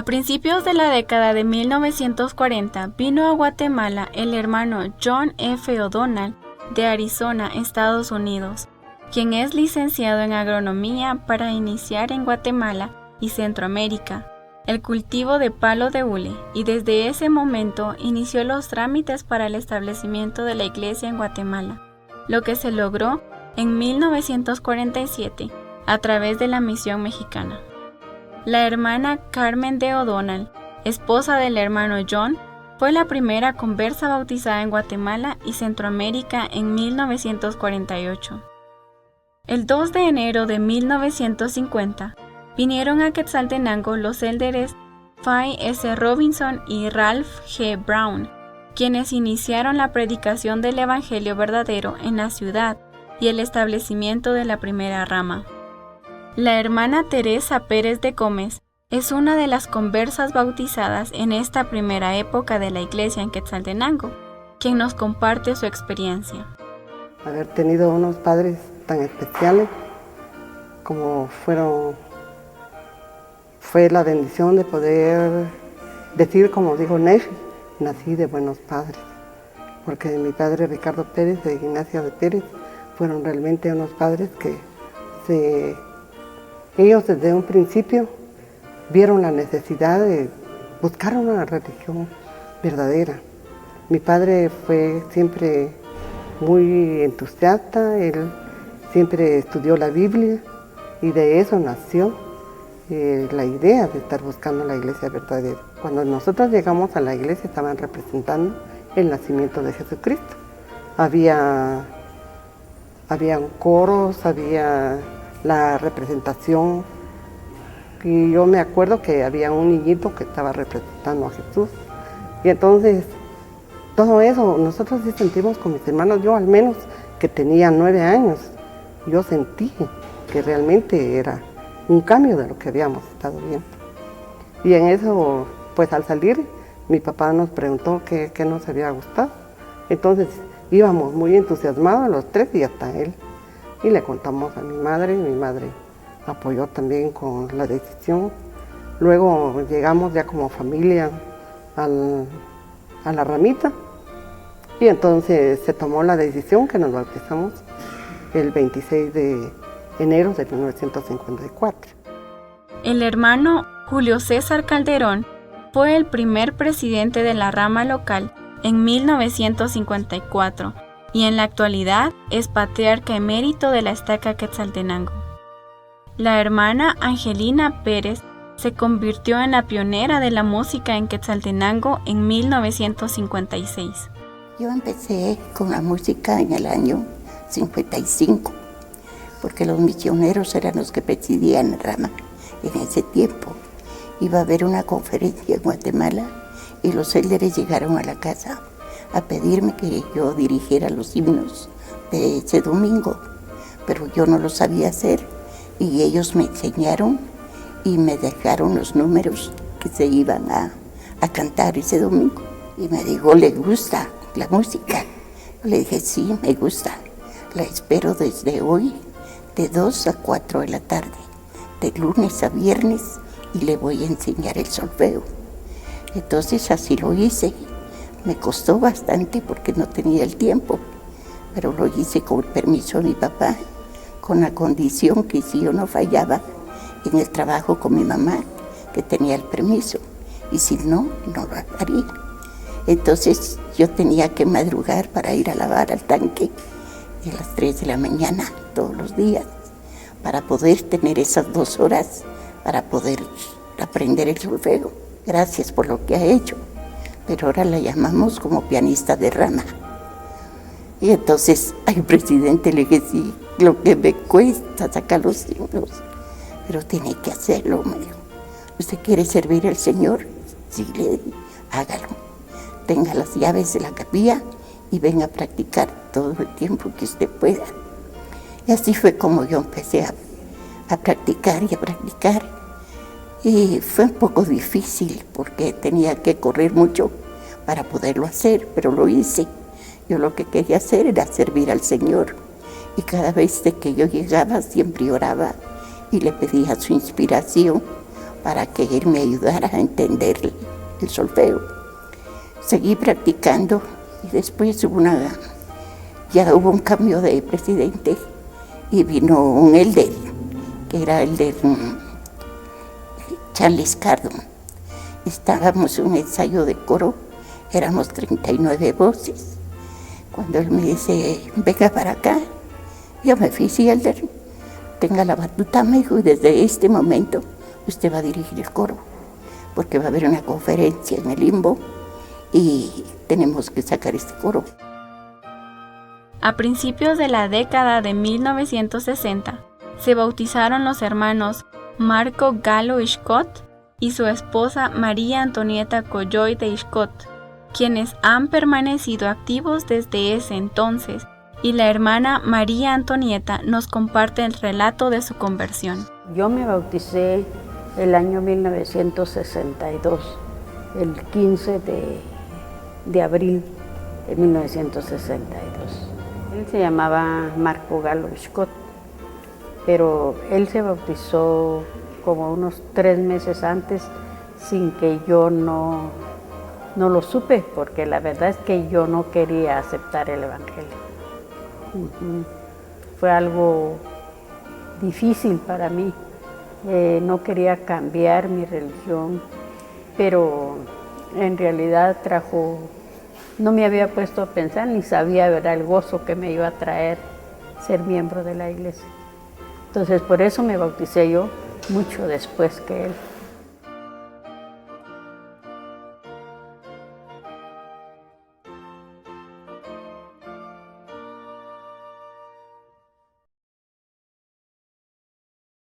A principios de la década de 1940 vino a Guatemala el hermano John F. O'Donnell de Arizona, Estados Unidos, quien es licenciado en agronomía para iniciar en Guatemala y Centroamérica el cultivo de palo de hule, y desde ese momento inició los trámites para el establecimiento de la iglesia en Guatemala, lo que se logró en 1947 a través de la misión mexicana. La hermana Carmen de O'Donnell, esposa del hermano John, fue la primera conversa bautizada en Guatemala y Centroamérica en 1948. El 2 de enero de 1950, vinieron a Quetzaltenango los élderes Fay S. Robinson y Ralph G. Brown, quienes iniciaron la predicación del Evangelio verdadero en la ciudad y el establecimiento de la primera rama. La hermana Teresa Pérez de Gómez es una de las conversas bautizadas en esta primera época de la iglesia en Quetzaltenango, quien nos comparte su experiencia. Haber tenido unos padres tan especiales como fue la bendición de poder decir, como dijo Nefi, nací de buenos padres, porque mi padre Ricardo Pérez e Ignacia de Pérez fueron realmente unos padres que ellos desde un principio vieron la necesidad de buscar una religión verdadera. Mi padre fue siempre muy entusiasta, él siempre estudió la Biblia y de eso nació la idea de estar buscando la iglesia verdadera. Cuando nosotros llegamos a la iglesia estaban representando el nacimiento de Jesucristo. Habían coros, había la representación, y yo me acuerdo que había un niñito que estaba representando a Jesús. Y entonces, todo eso, nosotros sí sentimos con mis hermanos, yo al menos que tenía 9 años, yo sentí que realmente era un cambio de lo que habíamos estado viendo. Y en eso, pues al salir, mi papá nos preguntó qué nos había gustado. Entonces íbamos muy entusiasmados los tres y hasta él. Y le contamos a mi madre apoyó también con la decisión. Luego llegamos ya como familia a la ramita y entonces se tomó la decisión que nos bautizamos el 26 de enero de 1954. El hermano Julio César Calderón fue el primer presidente de la rama local en 1954 y en la actualidad es patriarca emérito de la estaca Quetzaltenango. La hermana Angelina Pérez se convirtió en la pionera de la música en Quetzaltenango en 1956. Yo empecé con la música en el año 55, porque los misioneros eran los que presidían la rama en ese tiempo. Iba a haber una conferencia en Guatemala y los élderes llegaron a la casa a pedirme que yo dirigiera los himnos de ese domingo, pero yo no lo sabía hacer y ellos me enseñaron y me dejaron los números que se iban a cantar ese domingo. Y me dijo, ¿le gusta la música? Yo le dije, sí, me gusta. La espero desde hoy de 2 a 4 de la tarde, de lunes a viernes, y le voy a enseñar el solfeo. Entonces así lo hice. Me costó bastante porque no tenía el tiempo, pero lo hice con el permiso de mi papá, con la condición que si yo no fallaba en el trabajo con mi mamá, que tenía el permiso, y si no, no lo haría. Entonces yo tenía que madrugar para ir a lavar al tanque a las 3 de la mañana todos los días, para poder tener esas 2 horas, para poder aprender el solfeo. Gracias por lo que ha hecho, pero ahora la llamamos como pianista de rama. Y entonces al presidente le dije, sí, lo que me cuesta sacar los himnos, pero tiene que hacerlo, me dijo. ¿Usted quiere servir al Señor? Sí, le dije, hágalo. Tenga las llaves de la capilla y venga a practicar todo el tiempo que usted pueda. Y así fue como yo empecé a practicar y a practicar. Y fue un poco difícil porque tenía que correr mucho para poderlo hacer, pero lo hice. Yo lo que quería hacer era servir al Señor. Y cada vez que yo llegaba siempre oraba y le pedía su inspiración para que él me ayudara a entender el solfeo. Seguí practicando y después ya hubo un cambio de presidente y vino un elder, que era el de Charles Cardon. Estábamos en un ensayo de coro, éramos 39 voces. Cuando él me dice, venga para acá, yo me fui, sí, elder, tenga la batuta, me dijo, y desde este momento usted va a dirigir el coro, porque va a haber una conferencia en el Limbo y tenemos que sacar este coro. A principios de la década de 1960, se bautizaron los hermanos Marco Galo Scott y su esposa María Antonieta Colloy de Scott, quienes han permanecido activos desde ese entonces, y la hermana María Antonieta nos comparte el relato de su conversión. Yo me bauticé el año 1962, el 15 de abril de 1962. Él se llamaba Marco Galo Scott, pero él se bautizó como unos 3 meses antes sin que yo no lo supe, porque la verdad es que yo no quería aceptar el Evangelio. Fue algo difícil para mí. No quería cambiar mi religión, pero en realidad no me había puesto a pensar ni sabía, ¿verdad?, el gozo que me iba a traer ser miembro de la iglesia. Entonces por eso me bauticé yo mucho después que él.